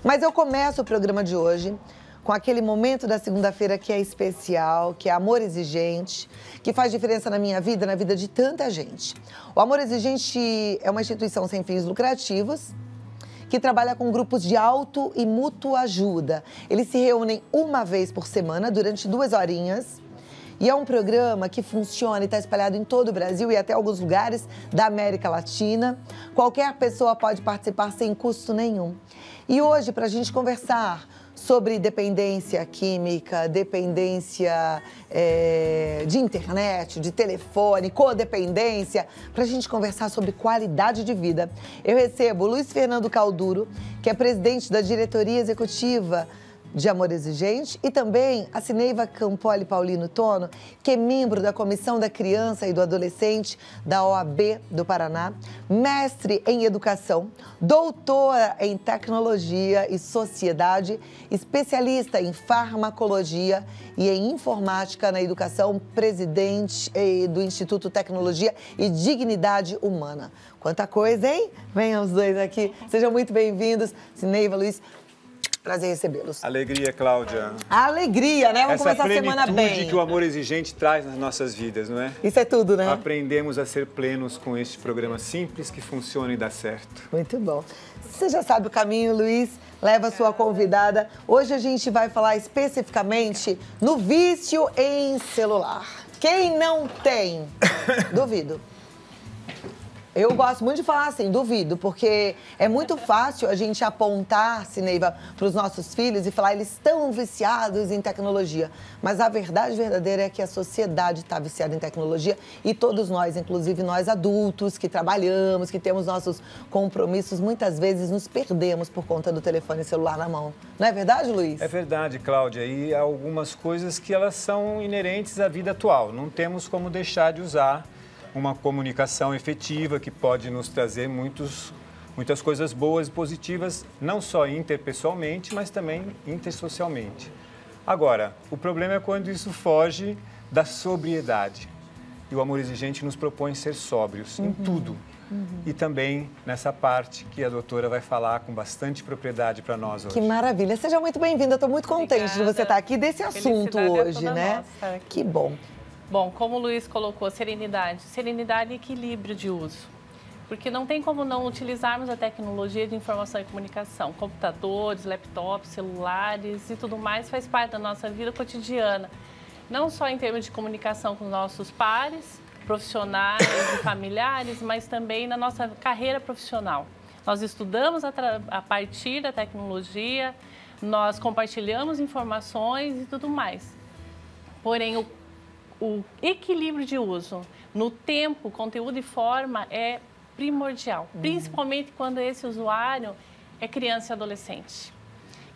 Mas eu começo o programa de hoje com aquele momento da segunda-feira que é especial, que é Amor Exigente, que faz diferença na minha vida, na vida de tanta gente. O Amor Exigente é uma instituição sem fins lucrativos que trabalha com grupos de auto e mútua ajuda. Eles se reúnem uma vez por semana, durante 2 horinhas. E é um programa que funciona e está espalhado em todo o Brasil e até alguns lugares da América Latina. Qualquer pessoa pode participar sem custo nenhum. E hoje, para a gente conversar sobre dependência química, dependência de internet, de telefone, codependência, para a gente conversar sobre qualidade de vida, eu recebo o Luiz Fernando Calduro, que é presidente da diretoria executiva de Amor Exigente, e também a Cineiva Campoli Paulino Tono, que é membro da Comissão da Criança e do Adolescente da OAB do Paraná, mestre em Educação, doutora em Tecnologia e Sociedade, especialista em Farmacologia e em Informática na Educação, presidente do Instituto Tecnologia e Dignidade Humana. Quanta coisa, hein? Venham os dois aqui. Sejam muito bem-vindos. Cineiva, Luiz, prazer recebê-los. Alegria, Cláudia. Alegria, né? Vamos começar a semana bem. Essa plenitude que o Amor Exigente traz nas nossas vidas, não é? Isso é tudo, né? Aprendemos a ser plenos com este programa simples que funciona e dá certo. Muito bom. Você já sabe o caminho, Luiz. Leva a sua convidada. Hoje a gente vai falar especificamente no vício em celular. Quem não tem? Duvido. Eu gosto muito de falar assim, duvido, porque é muito fácil a gente apontar, Cineiva, para os nossos filhos e falar eles estão viciados em tecnologia. Mas a verdade verdadeira é que a sociedade está viciada em tecnologia e todos nós, inclusive nós adultos que trabalhamos, que temos nossos compromissos, muitas vezes nos perdemos por conta do telefone celular na mão. Não é verdade, Luiz? É verdade, Cláudia. E há algumas coisas que elas são inerentes à vida atual. Não temos como deixar de usar uma comunicação efetiva que pode nos trazer muitas coisas boas e positivas, não só interpessoalmente, mas também intersocialmente. Agora, o problema é quando isso foge da sobriedade. E o Amor Exigente nos propõe ser sóbrios em tudo. E também nessa parte que a doutora vai falar com bastante propriedade para nós hoje. Que maravilha. Seja muito bem-vinda. Estou muito contente de você estar aqui desse assunto hoje, né? Nossa. Que bom. Bom, como o Luiz colocou, serenidade e equilíbrio de uso. Porque não tem como não utilizarmos a tecnologia de informação e comunicação. Computadores, laptops, celulares e tudo mais faz parte da nossa vida cotidiana. Não só em termos de comunicação com nossos pares, profissionais e familiares, mas também na nossa carreira profissional. Nós estudamos a partir da tecnologia, nós compartilhamos informações e tudo mais. Porém, o equilíbrio de uso no tempo, conteúdo e forma é primordial, principalmente quando esse usuário é criança e adolescente,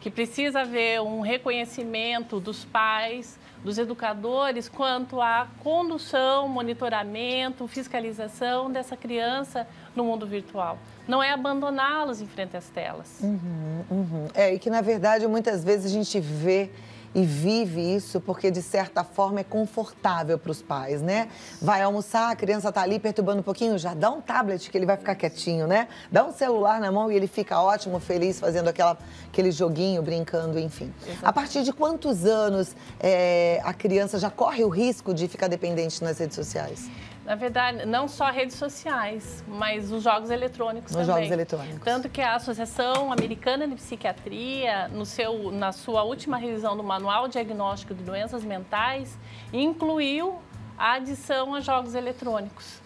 que precisa haver um reconhecimento dos pais, dos educadores, quanto à condução, monitoramento, fiscalização dessa criança no mundo virtual. Não é abandoná-los em frente às telas. E que, na verdade, muitas vezes a gente vê e vive isso porque, de certa forma, é confortável para os pais, né? Vai almoçar, a criança tá ali perturbando um pouquinho, já dá um tablet que ele vai ficar quietinho, né? Dá um celular na mão e ele fica ótimo, feliz, fazendo aquele joguinho, brincando, enfim. Exatamente. A partir de quantos anos a criança já corre o risco de ficar dependente nas redes sociais? Na verdade, não só redes sociais, mas os jogos eletrônicos também. Os jogos eletrônicos. Tanto que a Associação Americana de Psiquiatria, na sua última revisão do Manual Diagnóstico de Doenças Mentais, incluiu a adição a jogos eletrônicos.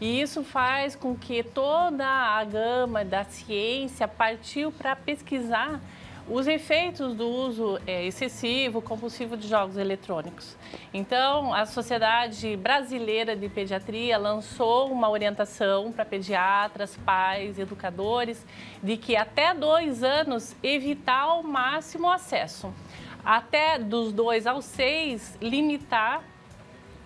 E isso faz com que toda a gama da ciência partiu para pesquisar os efeitos do uso excessivo, compulsivo de jogos eletrônicos. Então, a Sociedade Brasileira de Pediatria lançou uma orientação para pediatras, pais, educadores, de que até 2 anos evitar ao máximo o acesso. Até dos 2 aos 6, limitar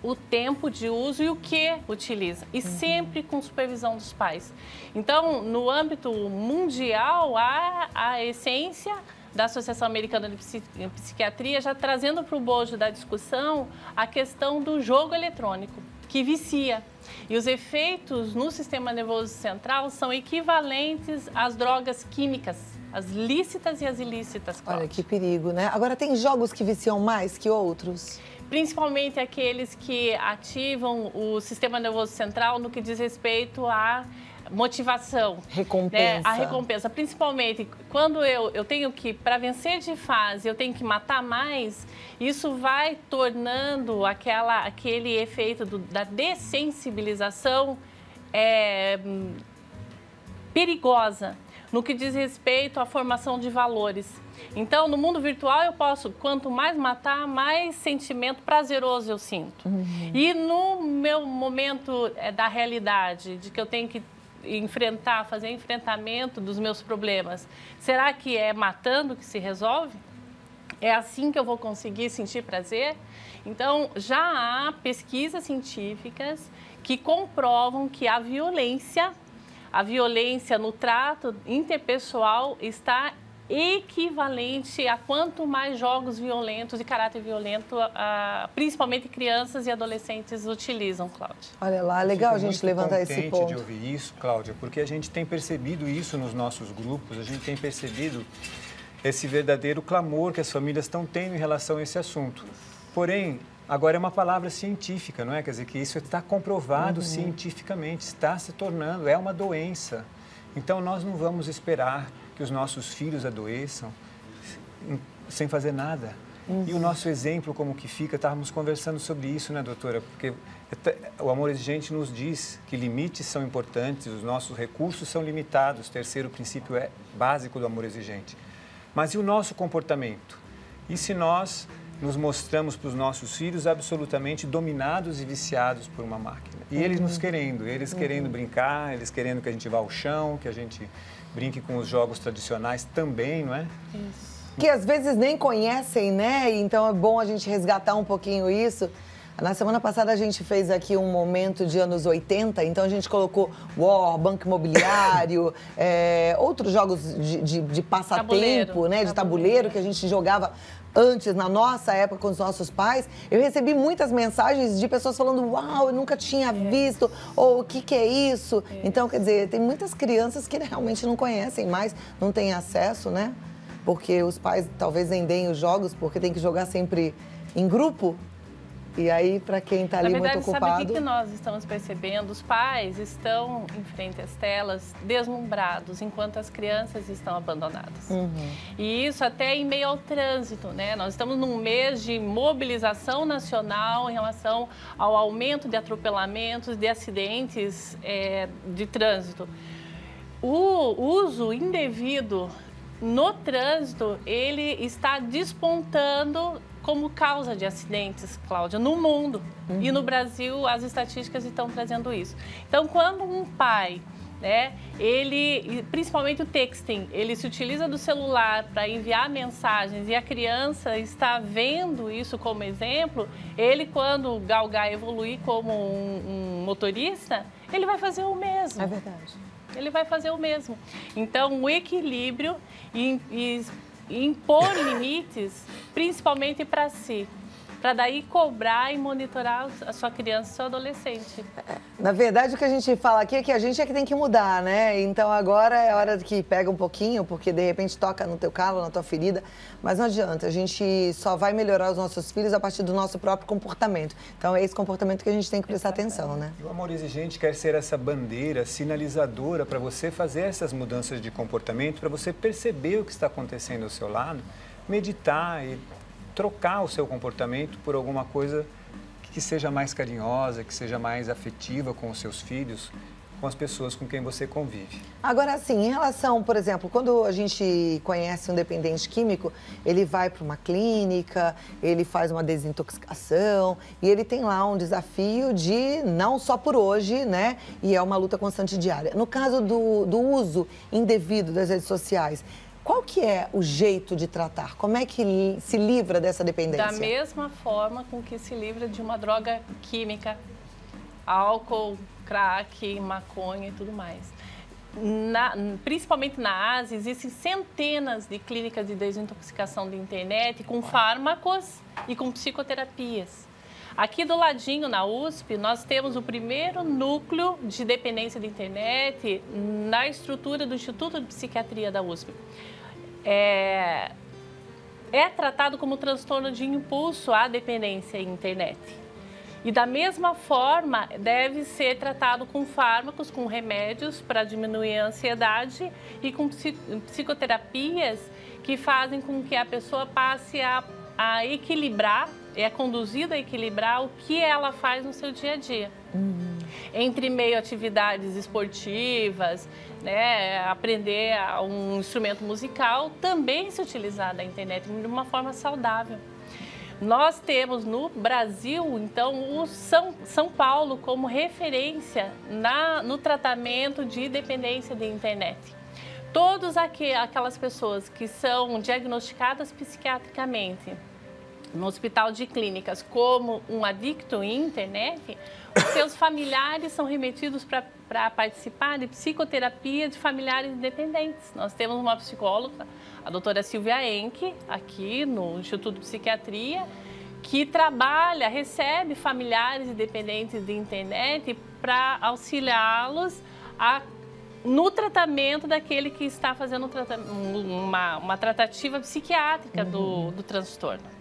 o tempo de uso e o que utiliza, e sempre com supervisão dos pais. Então, no âmbito mundial, a essência da Associação Americana de Psiquiatria já trazendo para o bojo da discussão a questão do jogo eletrônico, que vicia. E os efeitos no sistema nervoso central são equivalentes às drogas químicas. as lícitas e as ilícitas, Cláudia. Olha, que perigo, né? Agora, tem jogos que viciam mais que outros? Principalmente aqueles que ativam o sistema nervoso central no que diz respeito à motivação. Recompensa. Né? A recompensa. Principalmente quando eu tenho que, para vencer de fase, eu tenho que matar mais, isso vai tornando aquele efeito da dessensibilização perigosa no que diz respeito à formação de valores. Então, no mundo virtual, eu posso, quanto mais matar, mais sentimento prazeroso eu sinto. E no meu momento da realidade, de que eu tenho que fazer enfrentamento dos meus problemas, será que é matando que se resolve? É assim que eu vou conseguir sentir prazer? Então, já há pesquisas científicas que comprovam que a violência no trato interpessoal está equivalente a quanto mais jogos violentos de caráter violento, principalmente crianças e adolescentes utilizam, Cláudia. Olha lá, legal a gente levantar esse ponto. Eu fico muito contente de ouvir isso, Cláudia, porque a gente tem percebido isso nos nossos grupos, a gente tem percebido esse verdadeiro clamor que as famílias estão tendo em relação a esse assunto. Porém, agora é uma palavra científica, não é? Quer dizer, que isso está comprovado cientificamente, está se tornando, é uma doença. Então, nós não vamos esperar que os nossos filhos adoeçam sem fazer nada. E o nosso exemplo, como que fica, estávamos conversando sobre isso, né, doutora? Porque o Amor Exigente nos diz que limites são importantes, os nossos recursos são limitados. O terceiro princípio básico do Amor Exigente. Mas e o nosso comportamento? E se nós nos mostramos para os nossos filhos absolutamente dominados e viciados por uma máquina? E eles nos querendo, querendo brincar, eles querendo que a gente vá ao chão, que a gente brinque com os jogos tradicionais também, não é? Isso. Que às vezes nem conhecem, né? Então é bom a gente resgatar um pouquinho isso. Na semana passada a gente fez aqui um momento de anos 80, então a gente colocou War, Banco Imobiliário, outros jogos de passatempo, né? De tabuleiro que a gente jogava antes, na nossa época, com os nossos pais. Eu recebi muitas mensagens de pessoas falando, uau, eu nunca tinha visto, ou o que é isso? Então, quer dizer, tem muitas crianças que realmente não conhecem mais, não têm acesso, né? Porque os pais talvez nem deem os jogos, porque tem que jogar sempre em grupo. E aí, para quem está ali muito ocupado... sabe o que nós estamos percebendo? Os pais estão em frente às telas deslumbrados, enquanto as crianças estão abandonadas. E isso até em meio ao trânsito, né? Nós estamos num mês de mobilização nacional em relação ao aumento de atropelamentos, de acidentes de trânsito. O uso indevido no trânsito, ele está despontando como causa de acidentes, Cláudia, no mundo. E no Brasil, as estatísticas estão trazendo isso. Então, quando um pai, né, principalmente o texting, ele se utiliza do celular para enviar mensagens e a criança está vendo isso como exemplo, ele, quando galgar evoluir como um motorista, ele vai fazer o mesmo. É verdade. Ele vai fazer o mesmo. Então, o equilíbrio e impor limites, principalmente para si, para daí cobrar e monitorar a sua criança e seu adolescente. Na verdade, o que a gente fala aqui é que a gente é que tem que mudar, né? Então agora é hora que pega um pouquinho, porque de repente toca no teu calo, na tua ferida, mas não adianta, a gente só vai melhorar os nossos filhos a partir do nosso próprio comportamento. Então é esse comportamento que a gente tem que prestar atenção, né? E o Amor Exigente quer ser essa bandeira sinalizadora para você fazer essas mudanças de comportamento, para você perceber o que está acontecendo ao seu lado, meditar e trocar o seu comportamento por alguma coisa que seja mais carinhosa, que seja mais afetiva com os seus filhos, com as pessoas com quem você convive. Agora, assim, em relação, por exemplo, quando a gente conhece um dependente químico, ele vai para uma clínica, ele faz uma desintoxicação e ele tem lá um desafio de não só por hoje, né? E é uma luta constante diária. No caso do uso indevido das redes sociais, qual que é o jeito de tratar? Como é que se livra dessa dependência? Da mesma forma com que se livra de uma droga química, álcool, crack, maconha e tudo mais. Principalmente na Ásia, existem centenas de clínicas de desintoxicação de internet com fármacos e com psicoterapias. Aqui do ladinho, na USP, nós temos o primeiro núcleo de dependência de internet na estrutura do Instituto de Psiquiatria da USP. é tratado como transtorno de impulso à dependência em internet. E da mesma forma, deve ser tratado com fármacos, com remédios para diminuir a ansiedade e com psicoterapias que fazem com que a pessoa passe a equilibrar, é conduzida a equilibrar o que ela faz no seu dia a dia. Entre meio a atividades esportivas, né, aprender um instrumento musical, também se utilizar da internet de uma forma saudável. Nós temos no Brasil, então, o São Paulo como referência no tratamento de dependência de internet. Todas aquelas pessoas que são diagnosticadas psiquiatricamente no Hospital de Clínicas como um adicto em internet, os seus familiares são remetidos para participar de psicoterapia de familiares dependentes. Nós temos uma psicóloga, a doutora Silvia Enck, aqui no Instituto de Psiquiatria, que recebe familiares dependentes de internet para auxiliá-los no tratamento daquele que está fazendo uma tratativa psiquiátrica do transtorno.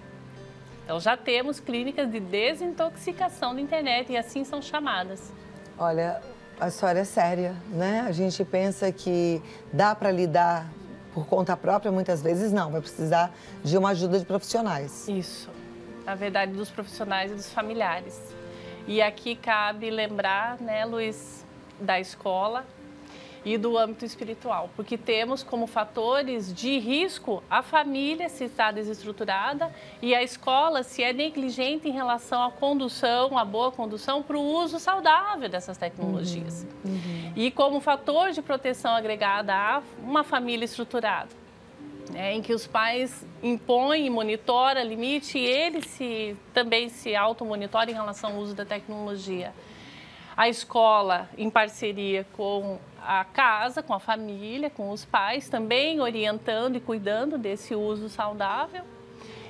Então, já temos clínicas de desintoxicação da internet e assim são chamadas. Olha, a história é séria, né? A gente pensa que dá para lidar por conta própria, muitas vezes não. Vai precisar de uma ajuda de profissionais. Isso. Na verdade, dos profissionais e dos familiares. E aqui cabe lembrar, né, Luiz, da escola e do âmbito espiritual, porque temos como fatores de risco a família, se está desestruturada, e a escola, se é negligente em relação à condução, à boa condução, para o uso saudável dessas tecnologias. E como fator de proteção agregada a uma família estruturada, né, em que os pais impõem e monitoram limite e ele também se automonitora em relação ao uso da tecnologia. A escola, em parceria com a casa, com a família, com os pais, também orientando e cuidando desse uso saudável.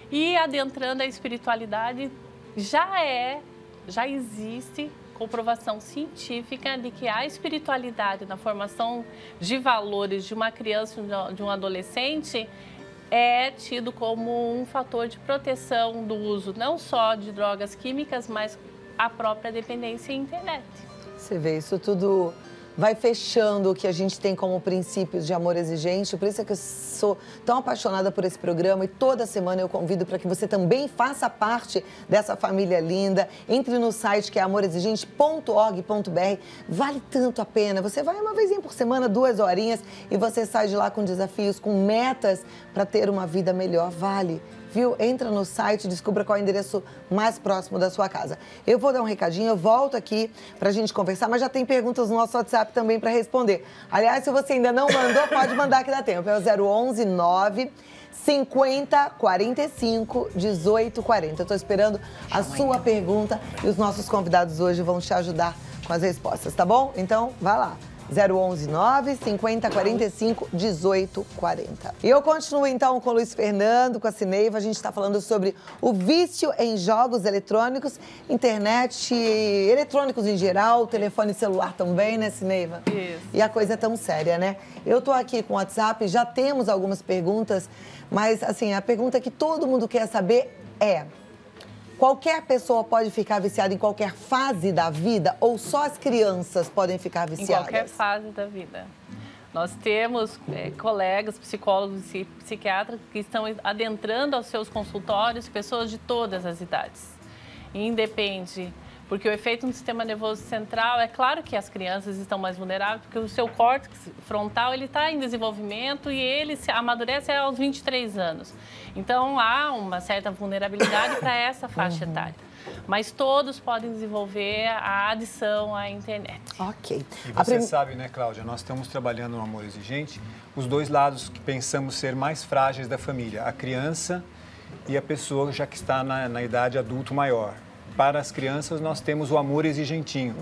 E adentrando a espiritualidade, já existe comprovação científica de que a espiritualidade na formação de valores de uma criança e de um adolescente é tido como um fator de proteção do uso não só de drogas químicas, mas a própria dependência em internet. Você vê, isso tudo vai fechando o que a gente tem como princípios de amor exigente. Por isso é que eu sou tão apaixonada por esse programa e toda semana eu convido para que você também faça parte dessa família linda. Entre no site que é amorexigente.org.br. Vale tanto a pena. Você vai uma vez por semana, 2 horinhas, e você sai de lá com desafios, com metas para ter uma vida melhor. Vale. Viu? Entra no site, descubra qual é o endereço mais próximo da sua casa. Eu vou dar um recadinho, eu volto aqui pra gente conversar, mas já tem perguntas no nosso WhatsApp também para responder. Aliás, se você ainda não mandou, pode mandar que dá tempo. É o 011 9 50 45 18 40. Eu tô esperando a sua pergunta e os nossos convidados hoje vão te ajudar com as respostas, tá bom? Então, vai lá. 011 9 50 45 18 40. E eu continuo então com o Luiz Fernando, com a Cineiva. A gente está falando sobre o vício em jogos eletrônicos, internet, eletrônicos em geral, telefone celular também, né, Cineiva? Isso. E a coisa é tão séria, né? Eu tô aqui com o WhatsApp, já temos algumas perguntas, mas assim, a pergunta que todo mundo quer saber é: qualquer pessoa pode ficar viciada em qualquer fase da vida ou só as crianças podem ficar viciadas? Em qualquer fase da vida. Nós temos colegas, psicólogos e psiquiatras que estão adentrando aos seus consultórios pessoas de todas as idades. Independe, porque o efeito no sistema nervoso central, é claro que as crianças estão mais vulneráveis, porque o seu córtex frontal está em desenvolvimento e ele se amadurece aos 23 anos. Então, há uma certa vulnerabilidade para essa faixa etária. Mas todos podem desenvolver a adição à internet. Ok. E você sabe, né, Cláudia, nós estamos trabalhando no Amor Exigente os dois lados que pensamos ser mais frágeis da família, a criança e a pessoa já que está na idade adulto maior. Para as crianças, nós temos o amor exigentinho.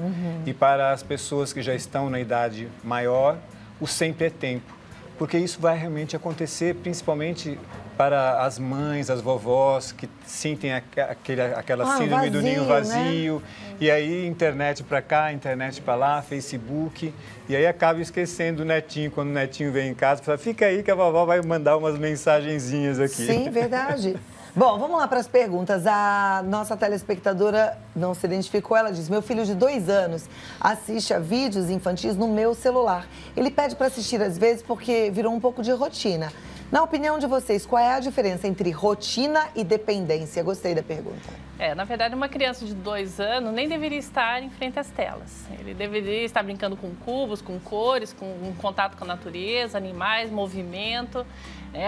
E para as pessoas que já estão na idade maior, o sempre é tempo. porque isso vai realmente acontecer, principalmente para as mães, as vovós que sentem aquela síndrome do ninho vazio, né? E aí internet para cá, internet para lá, Facebook, e aí acaba esquecendo o netinho, quando o netinho vem em casa, fala, fica aí que a vovó vai mandar umas mensagenzinhas aqui. Sim, verdade. Bom, vamos lá para as perguntas. A nossa telespectadora não se identificou, ela diz, meu filho de 2 anos assiste a vídeos infantis no meu celular. Ele pede para assistir às vezes porque virou um pouco de rotina. Na opinião de vocês, qual é a diferença entre rotina e dependência? Gostei da pergunta. Na verdade, uma criança de 2 anos nem deveria estar em frente às telas. Ele deveria estar brincando com cubos, com cores, com um contato com a natureza, animais, movimento,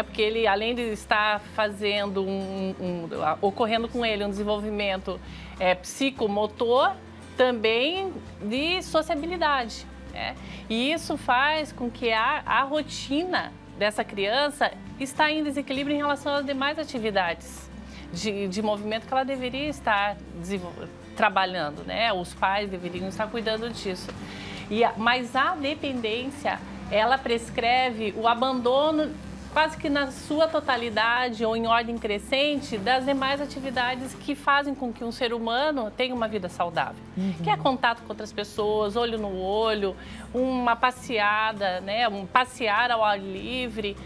porque ele, além de estar fazendo ocorrendo com ele um desenvolvimento psicomotor, também de sociabilidade. E isso faz com que a rotina dessa criança está em desequilíbrio em relação às demais atividades de movimento que ela deveria estar trabalhando, né? Os pais deveriam estar cuidando disso. Mas a dependência, ela prescreve o abandono quase que na sua totalidade ou em ordem crescente das demais atividades que fazem com que um ser humano tenha uma vida saudável. Que é contato com outras pessoas, olho no olho, uma passeada, né? Um passear ao ar livre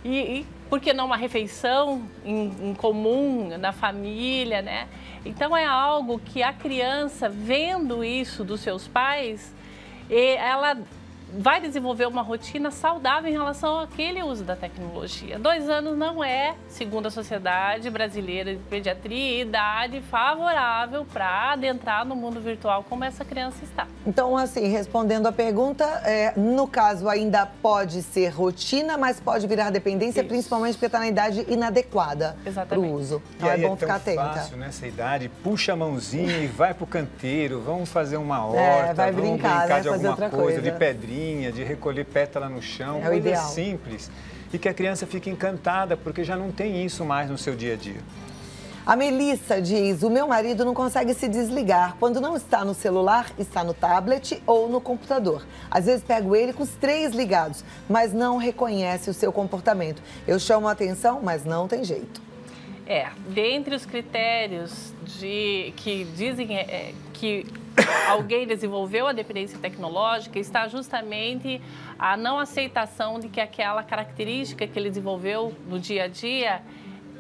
e por que não uma refeição em comum na família, né? Então é algo que a criança, vendo isso dos seus pais, ela vai desenvolver uma rotina saudável em relação àquele uso da tecnologia. 2 anos não é, segundo a Sociedade Brasileira de Pediatria, idade favorável para adentrar no mundo virtual como essa criança está. Então, assim, respondendo a pergunta, no caso ainda pode ser rotina, mas pode virar dependência, isso, principalmente porque está na idade inadequada para o uso. Então é bom ficar atenta. É fácil nessa idade, puxa a mãozinha e vai para o canteiro, vamos fazer uma horta, vai brincar, de alguma coisa, de pedrinha, de recolher pétala no chão, coisas simples. E que a criança fique encantada, porque já não tem isso mais no seu dia a dia. A Melissa diz, o meu marido não consegue se desligar. Quando não está no celular, está no tablet ou no computador. Às vezes pego ele com os 3 ligados, mas não reconhece o seu comportamento. Eu chamo a atenção, mas não tem jeito. Dentre os critérios que dizem que alguém desenvolveu a dependência tecnológica, está justamente a não aceitação de que aquela característica que ele desenvolveu no dia a dia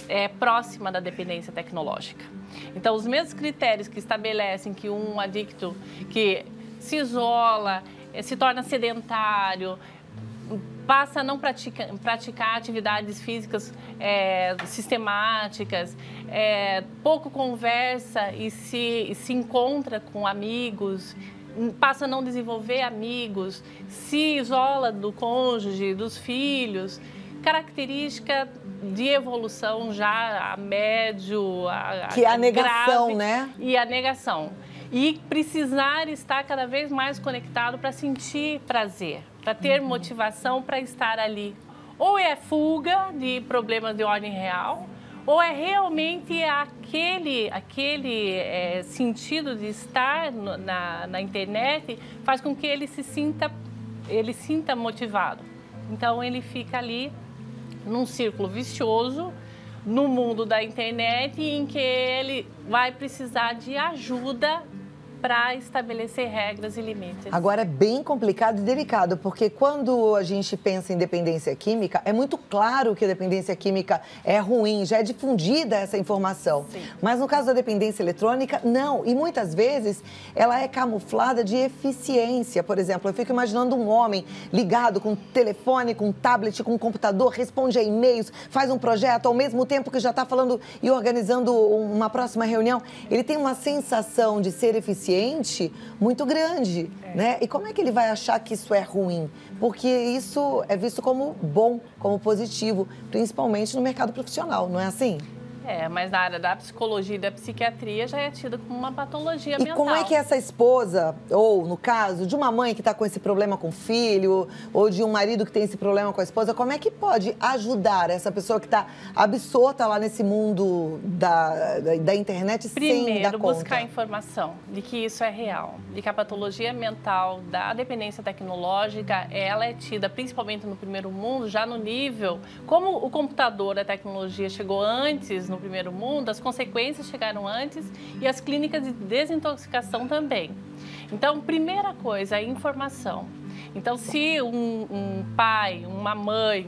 é próxima da dependência tecnológica. Então, os mesmos critérios que estabelecem que um adicto que se isola, se torna sedentário, passa a não praticar atividades físicas sistemáticas, pouco conversa e se encontra com amigos, passa a não desenvolver amigos, se isola do cônjuge, dos filhos, característica de evolução já a médio, que é a negação, grave, né? E a negação. E precisar estar cada vez mais conectado para sentir prazer, para ter motivação para estar ali. Ou é fuga de problemas de ordem real, ou é realmente aquele sentido de estar na internet faz com que ele sinta motivado. Então ele fica ali num círculo vicioso, no mundo da internet, em que ele vai precisar de ajuda para estabelecer regras e limites. Agora é bem complicado e delicado, porque quando a gente pensa em dependência química, é muito claro que a dependência química é ruim, já é difundida essa informação. Sim. Mas no caso da dependência eletrônica, não. E muitas vezes ela é camuflada de eficiência. Por exemplo, eu fico imaginando um homem ligado com telefone, com tablet, com computador, responde a e-mails, faz um projeto ao mesmo tempo que já está falando e organizando uma próxima reunião. Ele tem uma sensação de ser eficiente muito grande, né? E como é que ele vai achar que isso é ruim? Porque isso é visto como bom, como positivo, principalmente no mercado profissional, não é assim? Mas na área da psicologia e da psiquiatria já é tida como uma patologia mental. E como é que essa esposa, ou no caso de uma mãe que está com esse problema com o filho, ou de um marido que tem esse problema com a esposa, como é que pode ajudar essa pessoa que está absorta lá nesse mundo da internet sem dar conta? Primeiro, buscar informação de que isso é real, de que a patologia mental da dependência tecnológica, ela é tida, principalmente no primeiro mundo, já no nível, como o computador, a tecnologia chegou antes no primeiro mundo, as consequências chegaram antes e as clínicas de desintoxicação também. Então, primeira coisa, a informação. Então, se um pai, uma mãe,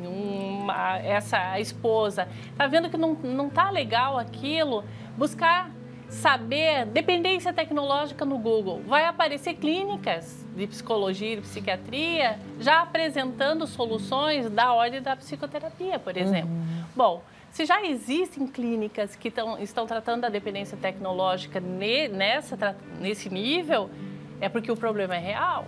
essa esposa está vendo que não está legal aquilo, buscar saber dependência tecnológica no Google. Vai aparecer clínicas de psicologia e de psiquiatria já apresentando soluções da ordem da psicoterapia, por exemplo. Bom, se já existem clínicas que estão tratando da dependência tecnológica nesse nível, é porque o problema é real.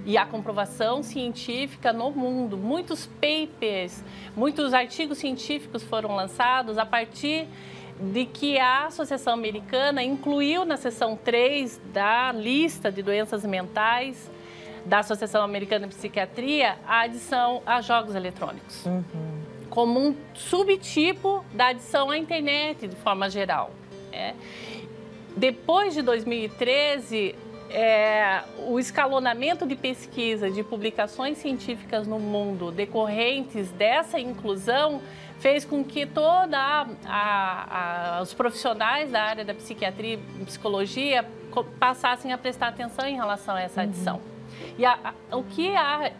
E há comprovação científica no mundo. Muitos papers, muitos artigos científicos foram lançados a partir de que a Associação Americana incluiu na seção 3 da lista de doenças mentais da Associação Americana de Psiquiatria a adição a jogos eletrônicos. Como um subtipo da adição à internet, de forma geral. Depois de 2013, o escalonamento de pesquisa, de publicações científicas no mundo decorrentes dessa inclusão fez com que os profissionais da área da psiquiatria e psicologia passassem a prestar atenção em relação a essa adição. E o que a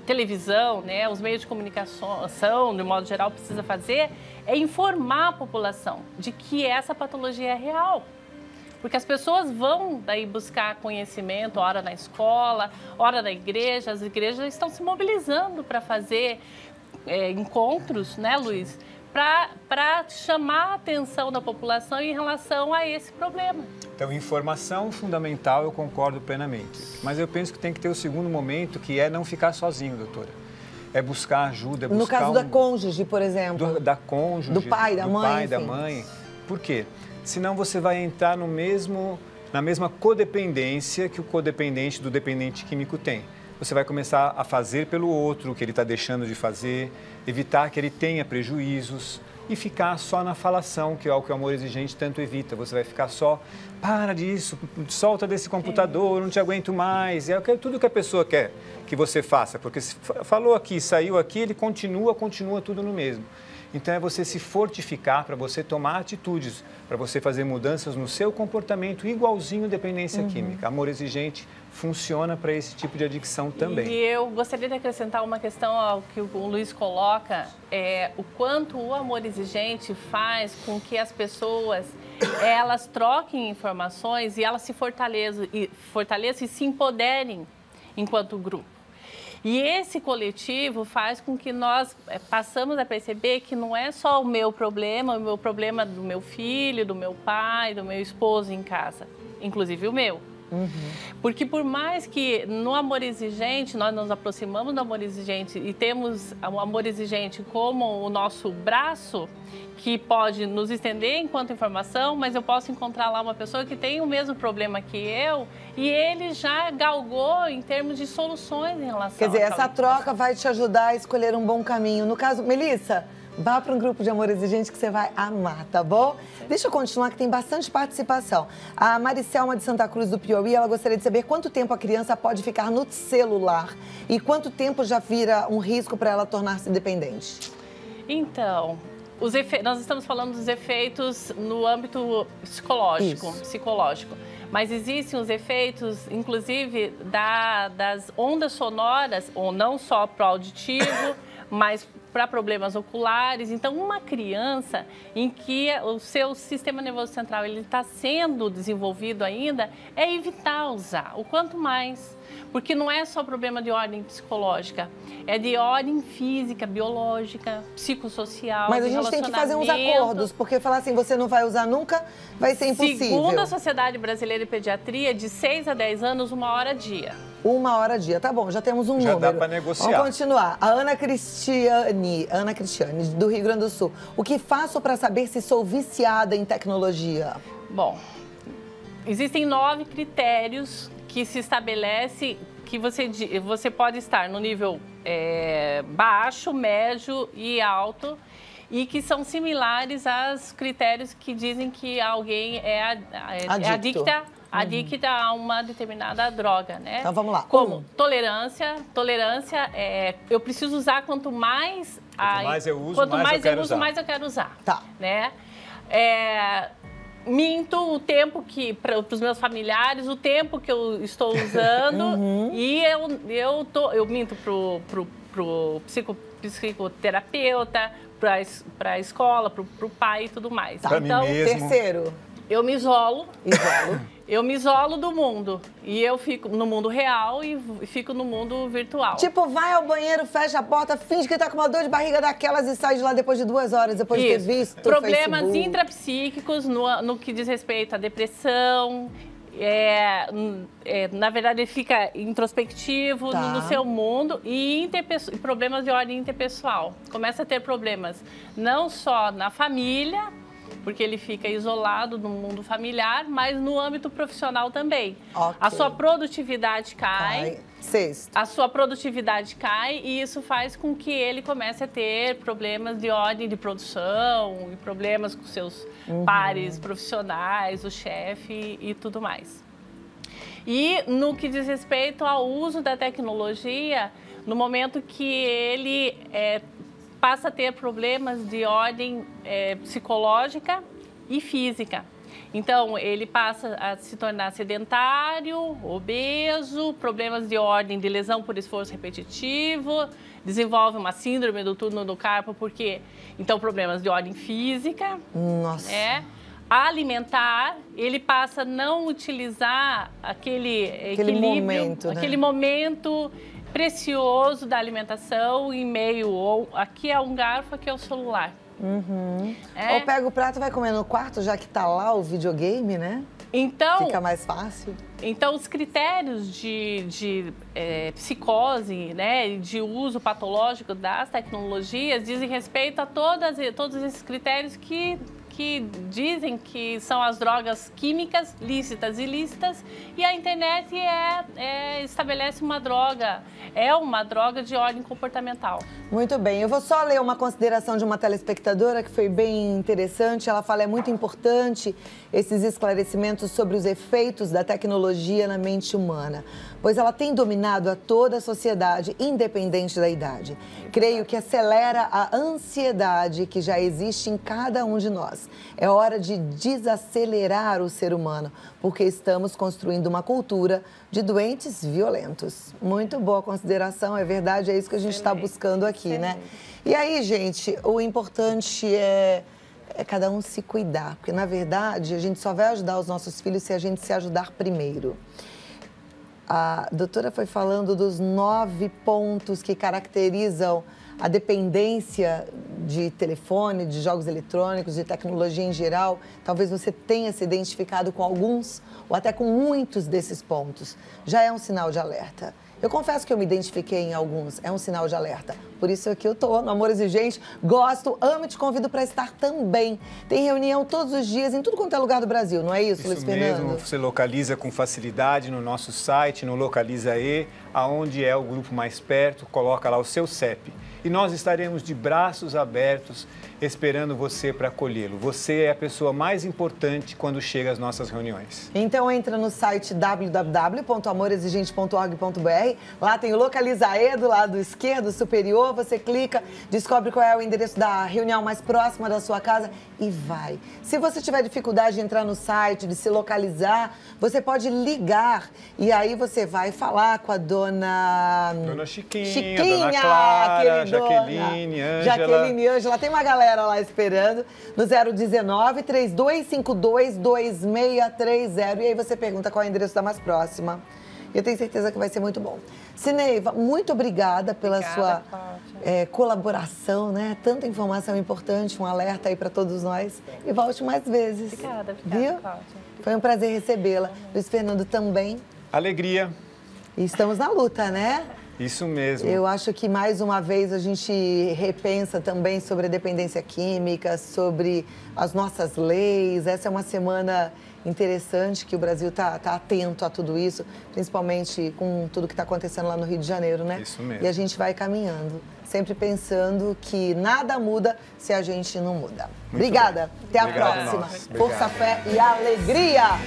televisão, né, os meios de comunicação, de modo geral, precisa fazer é informar a população de que essa patologia é real. Porque as pessoas vão daí buscar conhecimento, ora na escola, ora na igreja. As igrejas estão se mobilizando para fazer encontros, né, Luiz? Para chamar a atenção da população em relação a esse problema. Então, informação fundamental, eu concordo plenamente. Mas eu penso que tem que ter o segundo momento, que é não ficar sozinho, doutora. É buscar ajuda, é buscar... No caso da cônjuge, por exemplo. Da cônjuge. Do pai, da mãe. Do pai, da mãe. Por quê? Senão você vai entrar na mesma codependência que o codependente do dependente químico tem. Você vai começar a fazer pelo outro o que ele está deixando de fazer, evitar que ele tenha prejuízos e ficar só na falação, que é o que o amor exigente tanto evita. Você vai ficar só, para disso, solta desse computador, não te aguento mais. É tudo que a pessoa quer que você faça, porque se falou aqui, saiu aqui, ele continua tudo no mesmo. Então, é você se fortificar para você tomar atitudes, para você fazer mudanças no seu comportamento, igualzinho dependência química. Amor exigente funciona para esse tipo de adicção também. E eu gostaria de acrescentar uma questão ao que o Luiz coloca, o quanto o amor exigente faz com que as pessoas, elas troquem informações e elas se fortaleçam e se empoderem enquanto grupo. E esse coletivo faz com que nós passamos a perceber que não é só o meu problema do meu filho, do meu pai, do meu esposo em casa, inclusive o meu. Porque por mais que no amor exigente, nós nos aproximamos do amor exigente e temos o amor exigente como o nosso braço, que pode nos estender enquanto informação, mas eu posso encontrar lá uma pessoa que tem o mesmo problema que eu e ele já galgou em termos de soluções em relação Quer dizer, essa troca vai te ajudar a escolher um bom caminho. No caso, Melissa, vá para um grupo de amor exigente que você vai amar, tá bom? Deixa eu continuar, que tem bastante participação. A Maricelma de Santa Cruz do Piauí, ela gostaria de saber quanto tempo a criança pode ficar no celular e quanto tempo já vira um risco para ela tornar-se dependente. Então, nós estamos falando dos efeitos no âmbito psicológico. Mas existem os efeitos, inclusive, das ondas sonoras, ou não só para o auditivo, mas para problemas oculares. Então, uma criança em que o seu sistema nervoso central está sendo desenvolvido ainda, é evitar usar, o quanto mais. Porque não é só problema de ordem psicológica, é de ordem física, biológica, psicossocial. Mas a gente tem que fazer uns acordos, porque falar assim, você não vai usar nunca, vai ser impossível. Segundo a Sociedade Brasileira de Pediatria, de 6 a 10 anos, 1 hora dia. 1 hora dia. Tá bom, já temos um Já número. dá para negociar. Vamos continuar. A Ana Cristiane, do Rio Grande do Sul. O que faço para saber se sou viciada em tecnologia? Bom, existem 9 critérios que se estabelece que você pode estar no nível baixo, médio e alto, e que são similares aos critérios que dizem que alguém é adicta a uma determinada droga, né? Então vamos lá. Como tolerância. Tolerância eu preciso usar quanto mais eu uso, quanto mais eu uso, usar. mais eu quero usar. Tá. Né? Minto o tempo para os meus familiares, o tempo que eu estou usando e eu minto pro psicoterapeuta, para a escola, para o pai e tudo mais. Tá. Então, terceiro. Eu me isolo. Eu me isolo do mundo. E eu fico no mundo real e fico no mundo virtual. Tipo, vai ao banheiro, fecha a porta, finge que tá com uma dor de barriga daquelas e sai de lá depois de 2 horas, depois de ter visto problemas Facebook. intrapsíquicos no que diz respeito à depressão. Na verdade, ele fica introspectivo no seu mundo e problemas de ordem interpessoal. Começa a ter problemas não só na família, porque ele fica isolado no mundo familiar, mas no âmbito profissional também. Okay. A sua produtividade cai. Sexto. A sua produtividade cai e isso faz com que ele comece a ter problemas de ordem de produção e problemas com seus pares profissionais, o chefe e tudo mais. E no que diz respeito ao uso da tecnologia, no momento que ele passa a ter problemas de ordem psicológica e física. Então, ele passa a se tornar sedentário, obeso, problemas de ordem de lesão por esforço repetitivo, desenvolve uma síndrome do túnel do carpo, porque então problemas de ordem física. Nossa. Alimentar, ele passa a não utilizar aquele equilíbrio, aquele momento precioso da alimentação em meio, aqui é um garfo, aqui é o celular. Ou pega o prato e vai comer no quarto, já que tá lá o videogame, né? Então, fica mais fácil. Então, os critérios de psicose, né, de uso patológico das tecnologias dizem respeito a todos esses critérios que dizem que são as drogas químicas, lícitas e ilícitas, e a internet estabelece uma droga de ordem comportamental. Muito bem, eu vou só ler uma consideração de uma telespectadora que foi bem interessante. Ela fala: é muito importante esses esclarecimentos sobre os efeitos da tecnologia na mente humana, pois ela tem dominado a toda a sociedade, independente da idade. Creio que acelera a ansiedade que já existe em cada um de nós. É hora de desacelerar o ser humano, porque estamos construindo uma cultura de doentes violentos. Muito boa consideração, é verdade, é isso que a gente está buscando aqui, né? E aí, gente, o importante é cada um se cuidar, porque, na verdade, a gente só vai ajudar os nossos filhos se a gente se ajudar primeiro. A doutora foi falando dos 9 pontos que caracterizam a dependência de telefone, de jogos eletrônicos, de tecnologia em geral. Talvez você tenha se identificado com alguns ou até com muitos desses pontos. Já é um sinal de alerta. Eu confesso que eu me identifiquei em alguns, é um sinal de alerta. Por isso é que eu tô no Amor Exigente, gosto, amo e te convido para estar também. Tem reunião todos os dias em tudo quanto é lugar do Brasil, não é isso, Luiz Fernando? Isso mesmo, você localiza com facilidade no nosso site, no Localiza-E, aonde é o grupo mais perto, coloca lá o seu CEP. E nós estaremos de braços abertos esperando você para acolhê-lo. Você é a pessoa mais importante quando chega às nossas reuniões. Então entra no site www.amorexigente.org.br. Lá tem o Localiza-E do lado esquerdo superior. Você clica, descobre qual é o endereço da reunião mais próxima da sua casa e vai. Se você tiver dificuldade de entrar no site, de se localizar, você pode ligar e aí você vai falar com a dona Chiquinha, Dona Clara, Jaqueline, Ângela. Jaqueline, Ângela, tem uma galera lá esperando no 019-3252-2630. E aí você pergunta qual é o endereço da mais próxima. Eu tenho certeza que vai ser muito bom. Sineiva, muito obrigada pela sua colaboração, né? Tanta informação importante, um alerta aí para todos nós. E volte mais vezes. Obrigada, viu? Cláudia. Foi um prazer recebê-la. Luiz Fernando também. Alegria. E estamos na luta, né? Isso mesmo. Eu acho que, mais uma vez, a gente repensa também sobre a dependência química, sobre as nossas leis. Essa é uma semana interessante que o Brasil está atento a tudo isso, principalmente com tudo que está acontecendo lá no Rio de Janeiro, né? Isso mesmo. E a gente vai caminhando, sempre pensando que nada muda se a gente não muda. Obrigada. Até a próxima. Força, fé e alegria!